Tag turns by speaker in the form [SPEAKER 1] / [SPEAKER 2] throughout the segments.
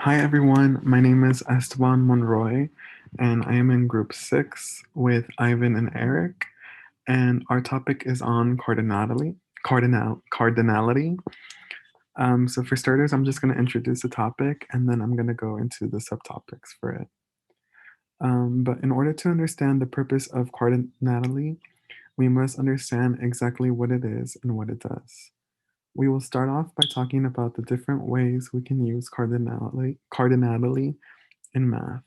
[SPEAKER 1] Hi everyone, my name is Esteban Monroy, and I am in group 6 with Ivan and Eric, and our topic is on cardinality. So for starters, I'm just going to introduce the topic, and then I'm going to go into the subtopics for it. But in order to understand the purpose of cardinality, we must understand exactly what it is and what it does. We will start off by talking about the different ways we can use cardinality in math.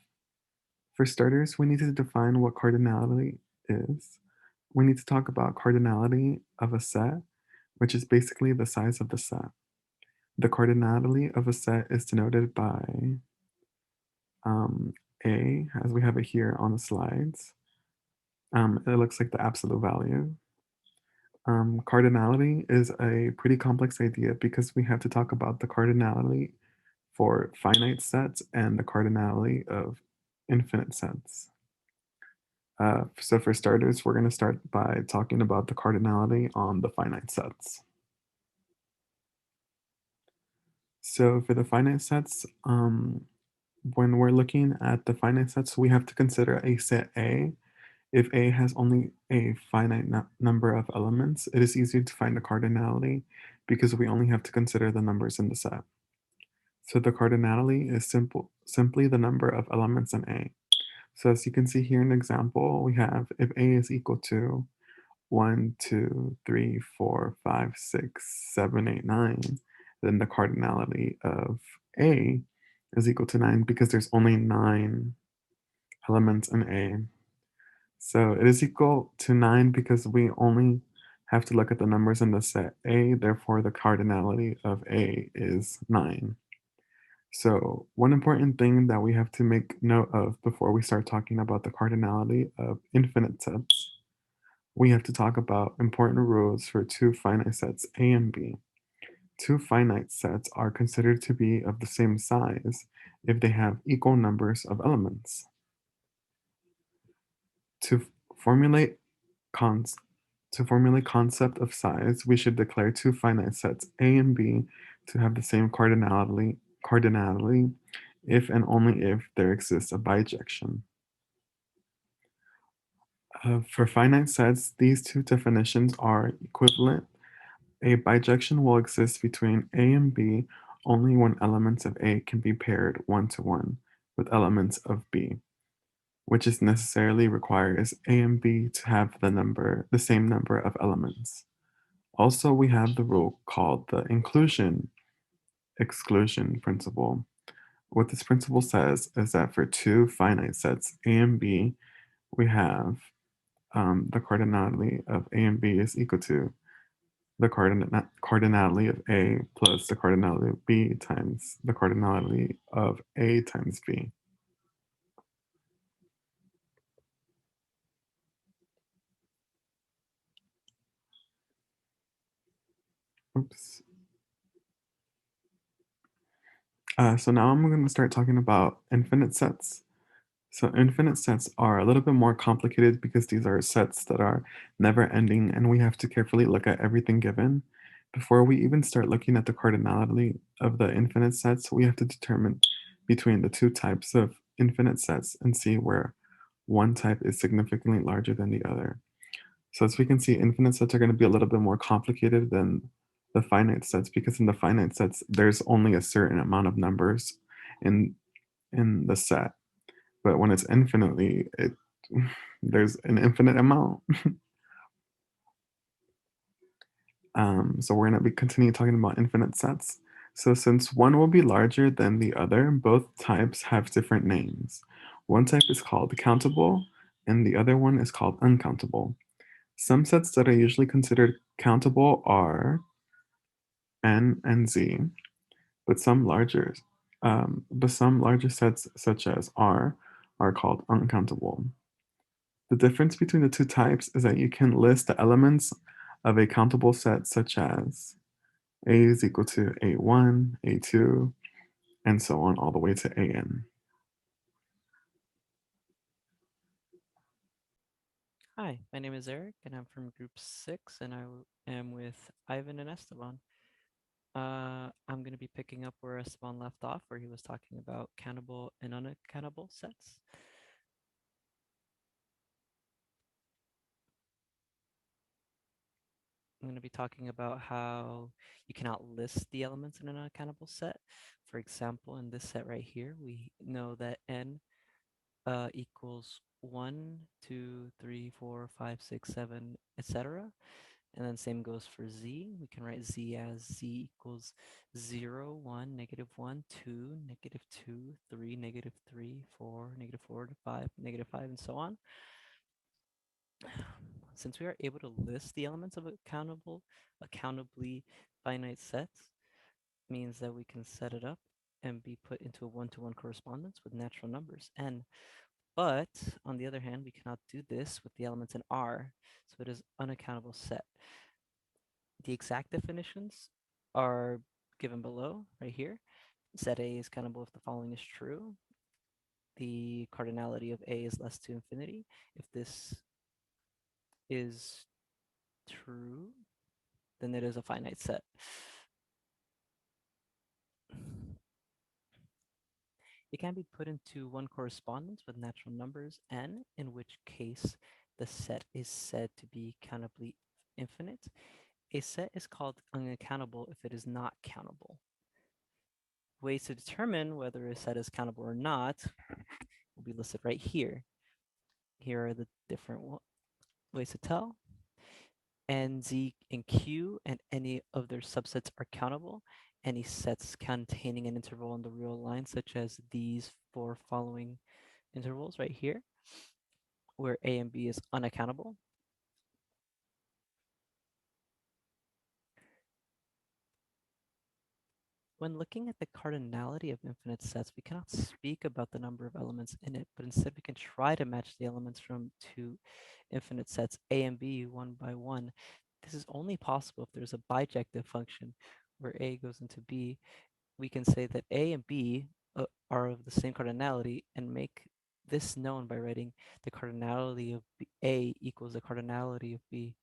[SPEAKER 1] For starters, we need to define what cardinality is. We need to talk about cardinality of a set, which is basically the size of the set. The cardinality of a set is denoted by um, A, as we have it here on the slides. It looks like the absolute value. Cardinality is a pretty complex idea because we have to talk about the cardinality for finite sets and the cardinality of infinite sets. So for starters, we're going to start by talking about the cardinality on the finite sets. So for the finite sets, when we're looking at the finite sets, we have to consider a set A. If A has only a finite number of elements, it is easier to find the cardinality because we only have to consider the numbers in the set. So the cardinality is simply the number of elements in A. So as you can see here in the example, we have if A is equal to 1, 2, 3, 4, 5, 6, 7, 8, 9, then the cardinality of A is equal to 9 because there's only 9 elements in A. So it is equal to 9 because we only have to look at the numbers in the set A, therefore the cardinality of A is 9. So one important thing that we have to make note of before we start talking about the cardinality of infinite sets, we have to talk about important rules for two finite sets A and B. Two finite sets are considered to be of the same size if they have equal numbers of elements. To formulate cons to formulate concept of size, we should declare two finite sets A and B to have the same cardinality if and only if there exists a bijection. For finite sets, these two definitions are equivalent. A bijection will exist between A and B only when elements of A can be paired one-to-one with elements of B, which is necessarily requires A and B to have the same number of elements. Also, we have the rule called the inclusion-exclusion principle. What this principle says is that for two finite sets A and B, we have the cardinality of A and B is equal to the cardinality of A plus the cardinality of B times the cardinality of A times B. Oops. So now I'm going to start talking about infinite sets. So infinite sets are a little bit more complicated because these are sets that are never ending and we have to carefully look at everything given. Before we even start looking at the cardinality of the infinite sets, we have to determine between the two types of infinite sets and see where one type is significantly larger than the other. So as we can see, infinite sets are going to be a little bit more complicated than the finite sets because in the finite sets, there's only a certain amount of numbers in in the set. But when it's infinitely, there's an infinite amount. So we're going to be continue talking about infinite sets. So since one will be larger than the other, both types have different names. One type is called countable, and the other one is called uncountable. Some sets that are usually considered countable are N and Z, but some larger sets, such as R, are called uncountable. The difference between the two types is that you can list the elements of a countable set, such as A is equal to A1, A2, and so on, all the way to AN.
[SPEAKER 2] Hi, my name is Eric, and I'm from Group 6, and am with Ivan and Esteban. I'm going to be picking up where Esteban left off, where he was talking about countable and unaccountable sets. I'm going to be talking about how you cannot list the elements in an unaccountable set. For example, in this set right here, we know that n equals 1, 2, 3, 4, 5, 6, 7, etc. And then same goes for z. We can write z as z equals 0, 1, -1, 2, -2, 3, -3, 4, -4, 5, -5, and so on. Since we are able to list the elements of accountably finite sets, means that we can set it up and be put into a one-to-one correspondence with natural numbers n. But on the other hand, we cannot do this with the elements in R, so it is unaccountable set. The exact definitions are given below, right here. Set A is countable if the following is true. The cardinality of A is less to infinity. If this is true, then it is a finite set. It can be put into one correspondence with natural numbers n, in which case the set is said to be countably infinite. A set is called unaccountable if it is not countable. Ways to determine whether a set is countable or not will be listed right here. Here are the different ways to tell. N, Z, and Q, and any of their subsets are countable. Any sets containing an interval on the real line, such as these four following intervals right here, where A and B is unaccountable. When looking at the cardinality of infinite sets, we cannot speak about the number of elements in it, but instead we can try to match the elements from two infinite sets, A and B, one by one. This is only possible if there's a bijective function where A goes into B. We can say that A and B are of the same cardinality and make this known by writing the cardinality of A equals the cardinality of B.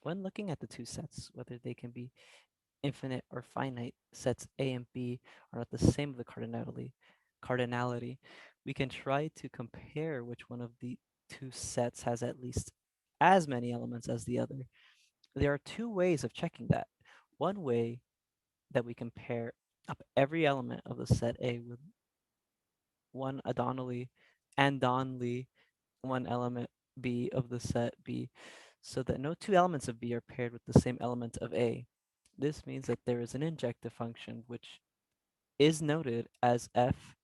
[SPEAKER 2] When looking at the two sets, whether they can be infinite or finite, sets A and B are not the same of the cardinality. We can try to compare which one of the two sets has at least as many elements as the other. There are two ways of checking that. One way that we compare up every element of the set A with one Adonally and Donly, one element B of the set B, so that no two elements of B are paired with the same element of A. This means that there is an injective function which is noted as f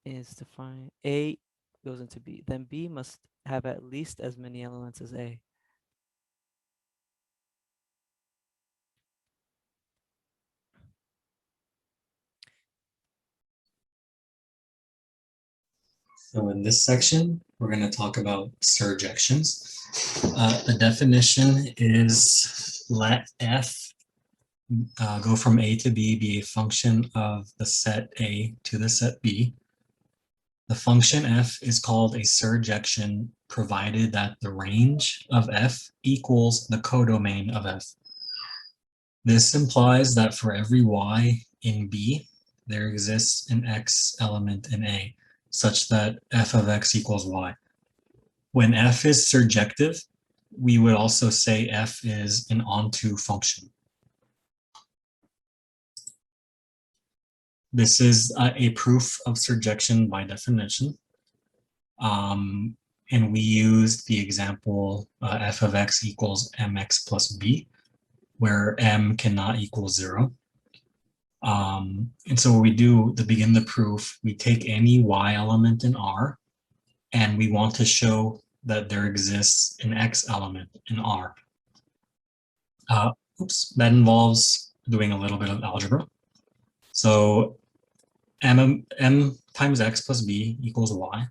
[SPEAKER 2] is defined. A goes into B. Then B must have at least as many elements as A.
[SPEAKER 3] So in this section, we're going to talk about surjections. The definition is let f go from A to B be a function of the set A to the set B. The function f is called a surjection provided that the range of f equals the codomain of f. This implies that for every y in B, there exists an x element in A, such that f of x equals y. When f is surjective, we would also say f is an onto function. This is a proof of surjection by definition. And we use the example f of x equals mx plus b, where m cannot equal 0. And so what we do to begin the proof, we take any y element in R, and we want to show that there exists an x element in R. That involves doing a little bit of algebra. So m times x plus b equals y.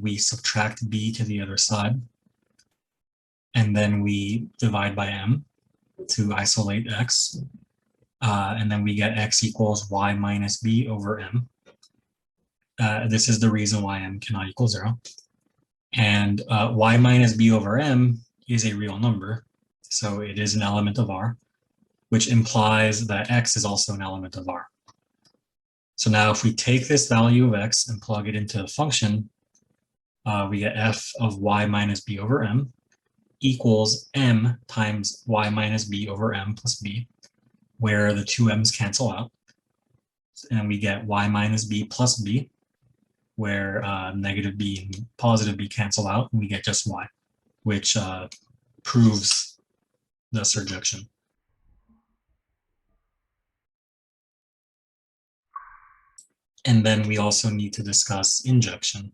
[SPEAKER 3] We subtract b to the other side, and then we divide by m to isolate x. And then we get x equals y minus b over m. This is the reason why m cannot equal 0. And y minus b over m is a real number. So it is an element of R, which implies that X is also an element of R. So now if we take this value of X and plug it into the function, we get f of y minus b over m equals m times y minus b over m plus b, where the two m's cancel out. And we get y minus b plus b, where negative b and positive b cancel out, and we get just y, which proves the surjection. And then we also need to discuss injection.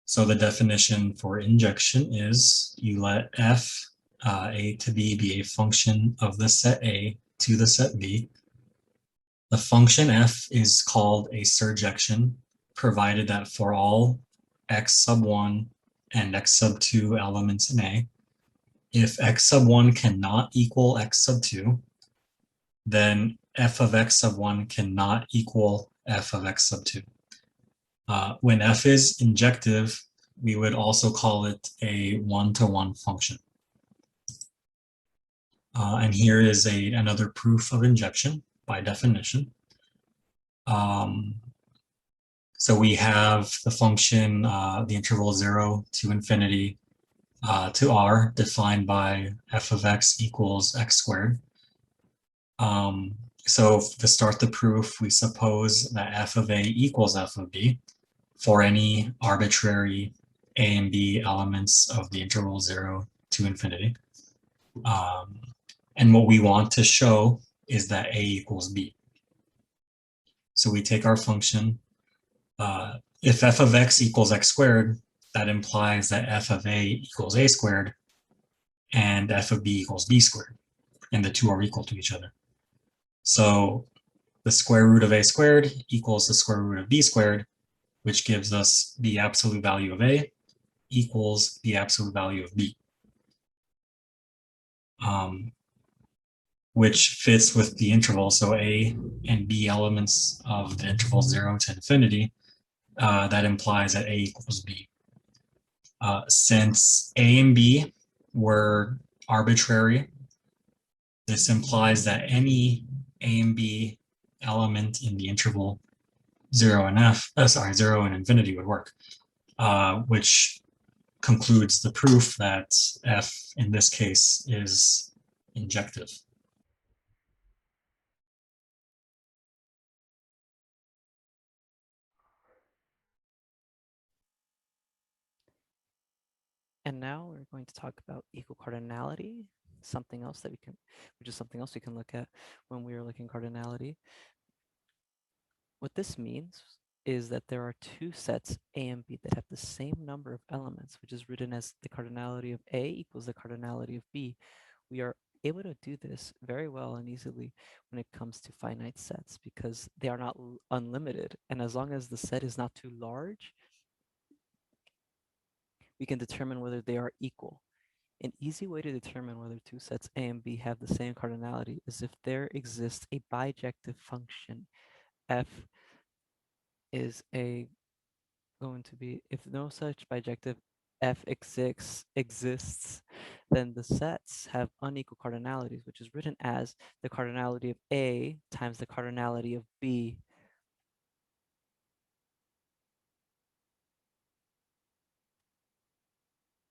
[SPEAKER 3] So the definition for injection is you let f a to b be a function of the set A to the set B. The function f is called a surjection, provided that for all x sub 1 and x sub 2 elements in A, if x sub 1 cannot equal x sub 2, then f of x sub 1 cannot equal f of x sub 2. When f is injective, we would also call it a one-to-one function. And here is another proof of injection by definition. So we have the function, the interval 0 to infinity to r, defined by f of x equals x squared. So to start the proof, we suppose that f of a equals f of b for any arbitrary a and b elements of the interval 0 to infinity. And what we want to show is that a equals b. So we take our function. If f of x equals x squared, that implies that f of a equals a squared and f of b equals b squared, and the two are equal to each other. So the square root of a squared equals the square root of b squared, which gives us the absolute value of a equals the absolute value of b, which fits with the interval. So a and b elements of the interval 0 to infinity, that implies that a equals b. Since a and b were arbitrary, this implies that any a and b element in the interval 0 and 0 and infinity would work, which concludes the proof that f in this case is injective.
[SPEAKER 2] And now we're going to talk about equal cardinality, something else that we can, which is something else we can look at when we are looking cardinality. What this means is that there are two sets A and B that have the same number of elements, which is written as the cardinality of A equals the cardinality of B. We are able to do this very well and easily when it comes to finite sets because they are not unlimited. And as long as the set is not too large, we can determine whether they are equal. An easy way to determine whether two sets A and B have the same cardinality is if there exists a bijective function. F is going to be, if no such bijective F exists, then the sets have unequal cardinalities, which is written as the cardinality of A times the cardinality of B